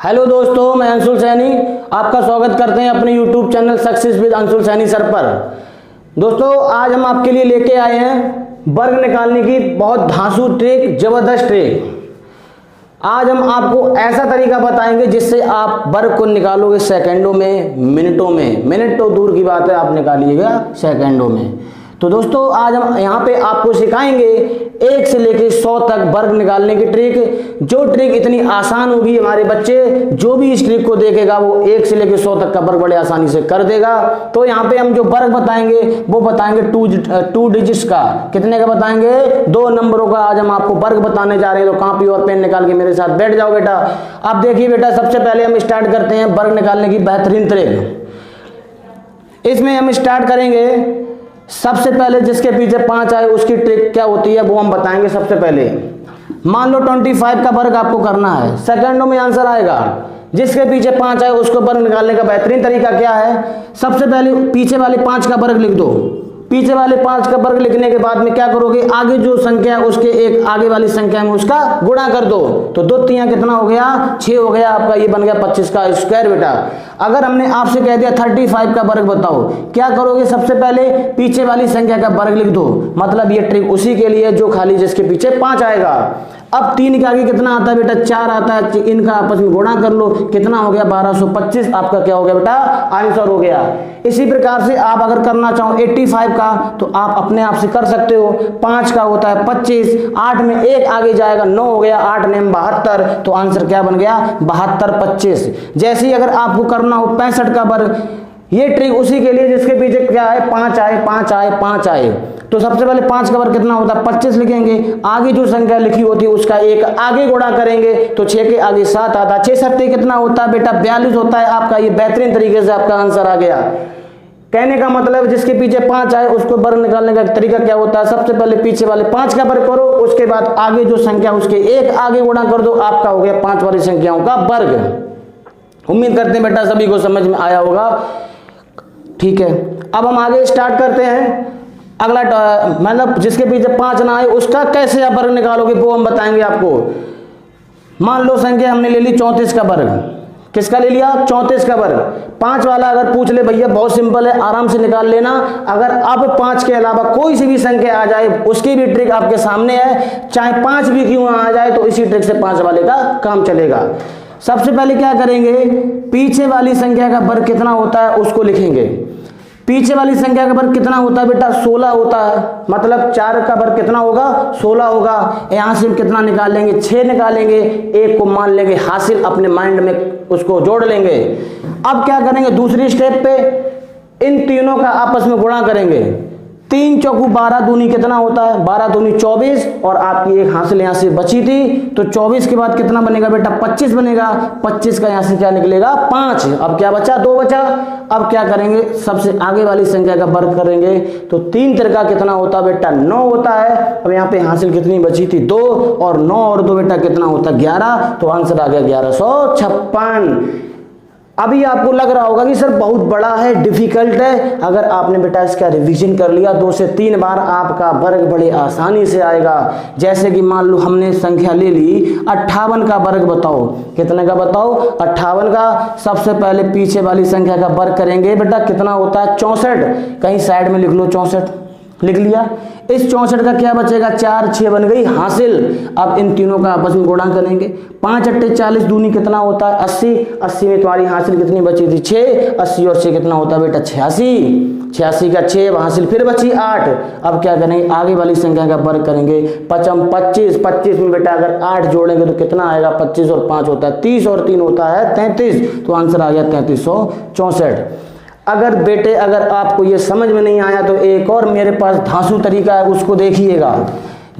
Hello दोस्तों, मैं अंशुल सैनी आपका स्वागत करते हैं अपने YouTube channel success with Anshul Saini sir पर। दोस्तों, आज हम आपके लिए लेके आए हैं वर्ग निकालने की बहुत धांसू ट्रिक, जबरदस्त ट्रिक। आज हम आपको ऐसा तरीका बताएंगे जिससे आप वर्ग को निकालोगे सेकंडों में, मिनटों में। मिनट तो दूर की बात है, आप निकालिएगा सेकंडों में। तो दोस्तों, आज हम यहाँ पे आपको सिखाएंगे 1 से लेकर 100 तक वर्ग निकालने की ट्रिक। जो ट्रिक इतनी आसान होगी, हमारे बच्चे जो भी इस ट्रिक को देखेगा वो 1 से लेकर 100 तक का वर्ग बड़े आसानी से कर देगा। तो यहाँ पे हम जो वर्ग बताएंगे वो बताएंगे 2 डिजिट्स का। कितने का बताएंगे? 2 नंबरों का आज हम आपको वर्ग बताने जा रहे हैं। तो कॉपी और पेन निकाल के मेरे साथ बैठ जाओ बेटा। अब देखिए बेटा, सबसे पहले हम स्टार्ट करते हैं वर्ग निकालने की बेहतरीन ट्रिक। इसमें हम स्टार्ट करेंगे, सबसे पहले जिसके पीछे 5 आए उसकी ट्रिक क्या होती है वो हम बताएंगे। सबसे पहले मान लो 25 का वर्ग आपको करना है, सेकंडों में आंसर आएगा। जिसके पीछे 5 आए उसको वर्ग निकालने का बेहतरीन तरीका क्या है? सबसे पहले पीछे वाले 5 का वर्ग लिख दो। पीछे वाले 5 का वर्ग लिखने के बाद में क्या करोगे? आगे जो संख्या है उसके एक आगे वाली संख्या में उसका गुणा कर दो। तो 2 3 कितना हो गया? 6 हो गया आपका। ये बन गया 25 का स्क्वायर बेटा। अगर हमने आपसे कह दिया 35 का वर्ग बताओ, क्या करोगे? सबसे पहले पीछे वाली संख्या का वर्ग लिख दो। मतलब ये ट्रिक उसी के लिए जो खाली जिसके पीछे 5 आएगा। अब 3 के आगे कितना आता है बेटा? 4 आता है। इनका आपस में गुणा कर लो, कितना हो गया? 1225 आपका क्या हो गया बेटा? आंसर हो गया। इसी प्रकार से आप अगर करना चाहो 85 का तो आप अपने आप से कर सकते हो। 5 का होता है 25, 8 में 1 आगे जाएगा, 9 हो गया, 8 ने 72। तो आंसर क्या बन गया? 72 25। जैसे ही अगर आपको करना हो 65 का वर्ग, ये ट्रिक उसी के लिए जिसके पीछे क्या है? 5 आए 5 आए 5 आए। तो सबसे पहले 5 का वर्ग कितना होता है? 25 लिखेंगे। आगे जो संख्या लिखी होती है उसका एक आगे गुणा करेंगे तो 6 के आगे 7 आता है। 6 7 कितना होता है बेटा? 42 होता है आपका। ये बेहतरीन तरीके से आपका आंसर आ गया। कहने का मतलब जिसके पीछे 5 आए उसको वर्ग निकालने का तरीका क्या होता है? सबसे पहले पीछे वाले 5 का वर्ग करो, उसके बाद आगे जो संख्या उसके एक आगे गुणा कर दो, आपका हो गया 5 वाली संख्याओं का वर्ग। उम्मीद करते हैं बेटा सभी को समझ में आया होगा। ठीक है, अब हम आगे स्टार्ट करते हैं। अगला मतलब जिसके पीछे 5 ना आए उसका कैसे आप वर्ग निकालोगे वो हम बताएंगे आपको। मान लो संख्या हमने ले ली 34 का वर्ग। किसका ले लिया? 34 का वर्ग। 5 वाला अगर पूछ ले भैया, बहुत सिंपल है, आराम से निकाल लेना। अगर अब 5 के अलावा कोई सी भी संख्या आ जाए उसकी भी ट्रिक आपके सामने है। चाहे 5 भी क्यों आ जाए तो इसी ट्रिक से 5 वाले का काम चलेगा। सबसे पहले क्या करेंगे? पीछे वाली संख्या का वर्ग कितना होता है उसको लिखेंगे। पीछे वाली संख्या का वर्ग कितना होता है बेटा? 16 होता है। मतलब 4 का वर्ग कितना होगा? 16 होगा। यहां से कितना निकालेंगे? 6 निकालेंगे। 1 को मान लेंगे हासिल, अपने माइंड में उसको जोड़ लेंगे। अब क्या करेंगे? दूसरी स्टेप पे इन तीनों का आपस में गुणा करेंगे। 3 चौकू 12 दूनी कितना होता है? 12 दूनी 24, और आपकी एक हासिल यहां से बची थी। तो 24 के बाद कितना बनेगा बेटा? 25 बनेगा। 25 का यहां से क्या निकलेगा? 5। अब क्या बचा? 2 बचा। अब क्या करेंगे? सबसे आगे वाली संख्या का वर्ग करेंगे। तो 3 तिरका कितना होता है बेटा? 9 होता है। अब यहाँ पे हासिल कितनी बची थी? 2, और 9 और 2 बेटा कितना होता है? 11। तो आंसर आ गया 1156। अभी आपको लग रहा होगा कि सर बहुत बड़ा है, डिफिकल्ट है। अगर आपने बेटा इसका रिवीजन कर लिया 2 से 3 बार, आपका वर्ग बड़े आसानी से आएगा। जैसे कि मान लो हमने संख्या ले ली 58 का वर्ग बताओ। कितने का बताओ? 58 का। सबसे पहले पीछे वाली संख्या का वर्ग करेंगे बेटा, कितना होता है? 64। कहीं साइड में लिख लो 64, लिख लिया। इस 64 का क्या बचेगा? 4, 6 बन गई हासिल। अब इन तीनों का आपस में गुणा करेंगे। 5 8 40 दूनी कितना होता है? 80। 80 में तुम्हारी हासिल कितनी बची थी? 6। 80 और 6 कितना होता है बेटा? 86। 86 का 6 हासिल फिर बची 8। अब क्या करेंगे? आगे वाली संख्या का वर्ग करेंगे। 55 25। 25 में बेटा अगर 8 जोड़ेंगे तो कितना आएगा? 25 और 5 होता है 30, और 3 होता है 33। तो आंसर आ गया 3364। अगर बेटे अगर आपको ये समझ में नहीं आया तो एक और मेरे पास धांसू तरीका है, उसको देखिएगा।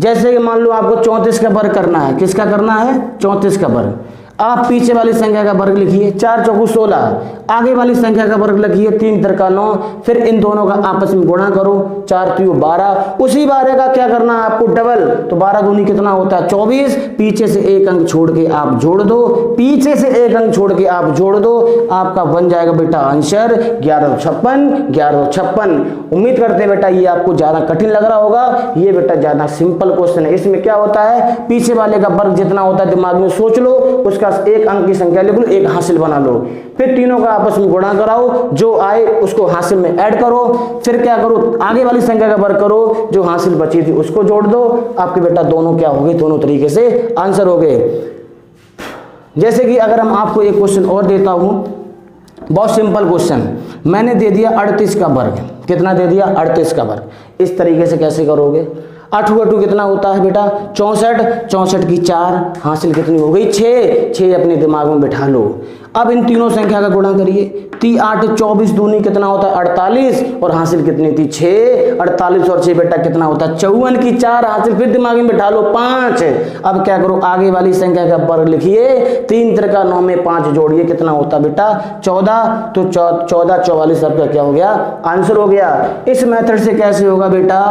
जैसे कि मान लो आपको 34 का वर्ग करना है। किसका करना है? 34 का वर्ग। आप पीछे वाली संख्या का वर्ग लिखिए। 4 चौकू 16। आगे वाली संख्या का वर्ग लिखिए। 3 तिरका 9। फिर इन दोनों का आपस में गुणा करो। 4 3 12। उसी 12 का क्या करना है आपको? डबल। तो 12 दूनी कितना होता है? 24। पीछे से एक अंक छोड़ के आप जोड़ दो। पीछे से एक अंक छोड़ के आप जोड़ दो। आपका बन जाएगा बेटा आंसर 1156। 1156। उम्मीद करते हैं बेटा ये आपको ज्यादा कठिन लग रहा होगा। ये बेटा ज्यादा सिंपल क्वेश्चन है। इसमें क्या होता है? पीछे वाले का वर्ग जितना होता है दिमाग में सोच लो, उसका इसका एक अंक की संख्या लिख लो, एक हासिल बना लो, फिर तीनों का आपस में गुणा कराओ, जो आए उसको हासिल में ऐड करो, फिर क्या करो, आगे वाली संख्या का वर्ग करो, जो हासिल बची थी उसको जोड़ दो। आपके बेटा दोनों क्या हो गए, दोनों तरीके से आंसर हो गए। जैसे कि अगर हम आपको एक क्वेश्चन और देता हूं, बहुत सिंपल क्वेश्चन, मैंने दे दिया 38 का वर्ग, कितना दे दिया 38 का वर्ग। इस तरीके से कैसे करोगे, 8 अठू कितना होता है बेटा 64, 64 की 4, हासिल कितनी हो गई 6, 6 अपने दिमाग में बिठा लो। अब इन तीनों संख्या का गुणा करिए, 3 8 24 दूनी कितना होता है 48, और हासिल कितनी थी 6, 48 और 6 बेटा कितना होता है 54 की 4, हासिल फिर दिमाग में बिठा लो 5। अब क्या करो, आगे वाली संख्या का वर्ग लिखिए, 3 3 का 9 में 5 जोड़िए, कितना होता बेटा 14, तो 14 44 आपका क्या हो गया आंसर हो गया। इस मेथड से कैसे होगा बेटा,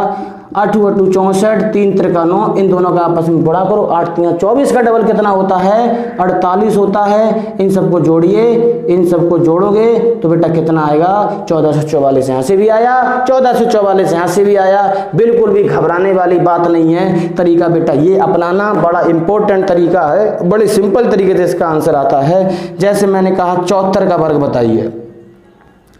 8 अठू 64, 3 3 का 9, इन दोनों का आपस में गुणा करो, 8 3 24 का डबल कितना होता है 48 होता है। इन सबको जोड़िए, इन सबको जोड़ोगे तो बेटा कितना आएगा 1444, यहाँ से भी आया 1444, यहाँ से भी आया। बिल्कुल भी घबराने वाली बात नहीं है, तरीका बेटा ये अपनाना बड़ा इंपॉर्टेंट तरीका है, बड़े सिंपल तरीके से इसका आंसर आता है। जैसे मैंने कहा 74 का वर्ग बताइए,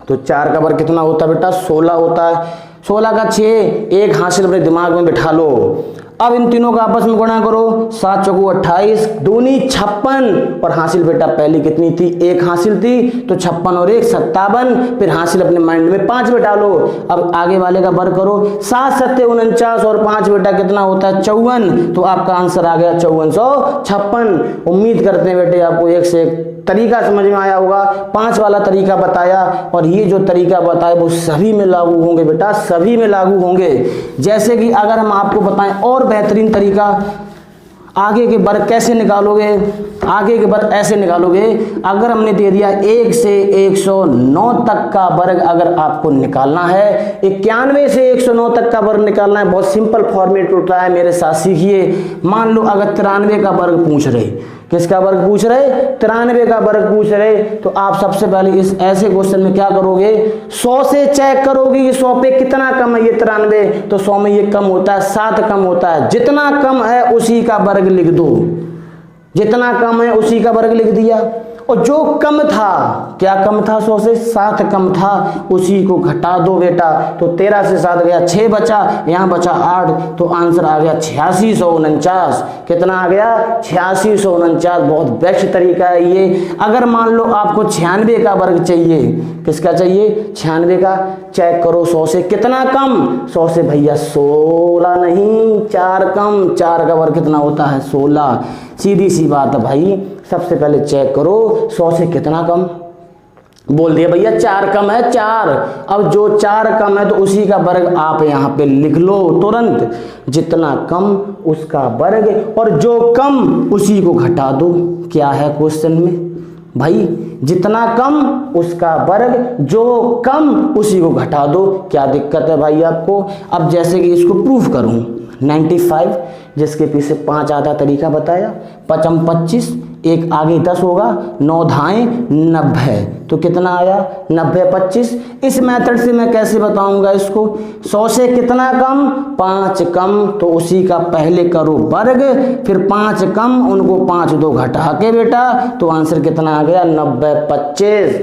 तो 4 का वर्ग कितना होता है बेटा 16 होता है, 16 का 6, एक हासिल अपने दिमाग में बिठा लो। अब इन तीनों का आपस में गुणा करो, 7 चौको 28, दूनी 56, और हासिल बेटा पहली कितनी थी, एक हासिल थी, तो 56 और 1 57, फिर हासिल अपने माइंड में 5 बिठा लो। अब आगे वाले का वर्ग करो, 7 7 49 और 5 बेटा कितना होता है 54, तो आपका आंसर आ गया 5456। उम्मीद करते हैं बेटे आपको एक से एक तरीका समझ में आया होगा। 5 वाला तरीका बताया, और ये जो तरीका बताया वो सभी में लागू होंगे बेटा, सभी में लागू होंगे। जैसे कि अगर हम आपको बताएं और बेहतरीन तरीका, आगे के वर्ग कैसे निकालोगे, आगे के वर्ग ऐसे निकालोगे, अगर हमने दे दिया 1 से 109 तक का वर्ग अगर आपको निकालना है, 91 से 109 तक का वर्ग निकालना है, बहुत सिंपल फॉर्मेट होता है, मेरे साथ सीखिए। मान लो अगर 93 का वर्ग पूछ रहे, किसका वर्ग पूछ रहे 93 का वर्ग पूछ रहे, तो आप सबसे पहले इस ऐसे क्वेश्चन में क्या करोगे, 100 से चेक करोगे कि 100 पे कितना कम है ये 93, तो 100 में ये कम होता है 7 कम होता है, जितना कम है उसी का वर्ग लिख दो, जितना कम है उसी का वर्ग लिख दिया। और जो कम था, क्या कम था 100 से 7 कम था, उसी को घटा दो बेटा, तो 13 से 7 गया 6 बचा, यहाँ बचा 8, तो आंसर आ गया 8649। कितना आ गया 8649। बहुत बेस्ट तरीका है ये। अगर मान लो आपको 96 का वर्ग चाहिए, किसका चाहिए 96 का, चेक करो 100 से कितना कम, 100 से भैया 16 नहीं 4 कम, 4 का वर्ग कितना होता है 16। सीधी सी बात है भाई, सबसे पहले चेक करो 100 से कितना कम, बोल दिया भैया 4 कम है 4। अब जो 4 कम है तो उसी का वर्ग आप यहाँ पे लिख लो तुरंत, जितना कम उसका वर्ग, और जो कम उसी को घटा दो। क्या है क्वेश्चन में भाई, जितना कम उसका वर्ग, जो कम उसी को घटा दो। क्या दिक्कत है भाई आपको। अब जैसे कि इसको प्रूफ करूं, 95 जिसके पीछे 5 आधा तरीका बताया, 5 25, एक आगे 10 होगा, 9 धाएं 90, तो कितना आया 90 25। इस मेथड से मैं कैसे बताऊंगा इसको, 100 से कितना कम 5 कम, तो उसी का पहले करो वर्ग, फिर 5 कम उनको 5 2 घटा के बेटा, तो आंसर कितना आ गया 90 25।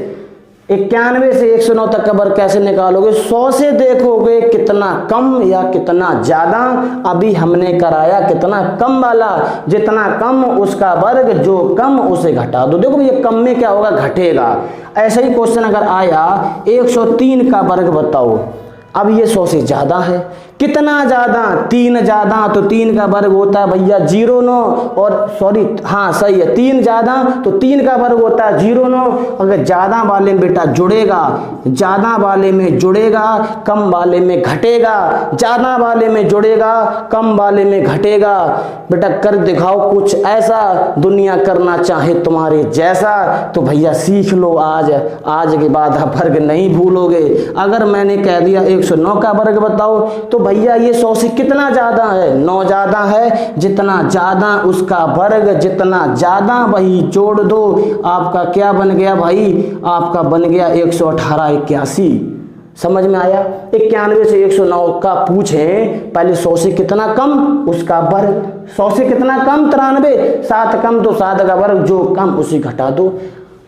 91 से 109 तक का वर्ग कैसे निकालोगे, 100 से देखोगे कितना कम या कितना ज्यादा। अभी हमने कराया कितना कम वाला, जितना कम उसका वर्ग, जो कम उसे घटा दो। देखो ये कम में क्या होगा घटेगा। ऐसा ही क्वेश्चन अगर आया 103 का वर्ग बताओ, अब ये 100 से ज्यादा है, कितना ज्यादा 3 ज्यादा, तो 3 का वर्ग होता है भैया 09, और सॉरी हाँ सही है 3 ज्यादा, तो 3 का वर्ग होता है 09। अगर ज्यादा वाले में बेटा जुड़ेगा, ज्यादा वाले में जुड़ेगा, कम वाले में घटेगा, ज्यादा वाले में जुड़ेगा, कम वाले में घटेगा। बेटा कर दिखाओ कुछ ऐसा, दुनिया करना चाहे तुम्हारे जैसा, तो भैया सीख लो आज, आज के बाद आप वर्ग नहीं भूलोगे। अगर मैंने कह दिया 109 का वर्ग बताओ, तो भैया ये 100 से कितना ज्यादा है 9 ज्यादा है, जितना ज्यादा उसका वर्ग, जितना ज्यादा वही जोड़ दो। आपका क्या बन गया भाई, आपका बन गया 118 81। समझ में आया। 91 से 109 का पूछें, पहले 100 से कितना कम उसका वर्ग, 100 से कितना कम 93, 7 कम तो 7 का वर्ग, जो कम उसी घटा दो।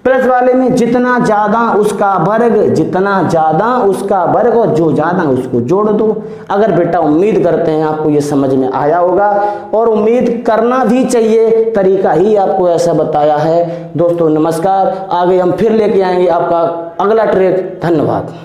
प्लस वाले में जितना ज्यादा उसका वर्ग, जितना ज्यादा उसका वर्ग और जो ज्यादा उसको जोड़ दो। अगर बेटा उम्मीद करते हैं आपको ये समझ में आया होगा, और उम्मीद करना भी चाहिए, तरीका ही आपको ऐसा बताया है। दोस्तों नमस्कार, आगे हम फिर लेके आएंगे आपका अगला ट्रिक। धन्यवाद।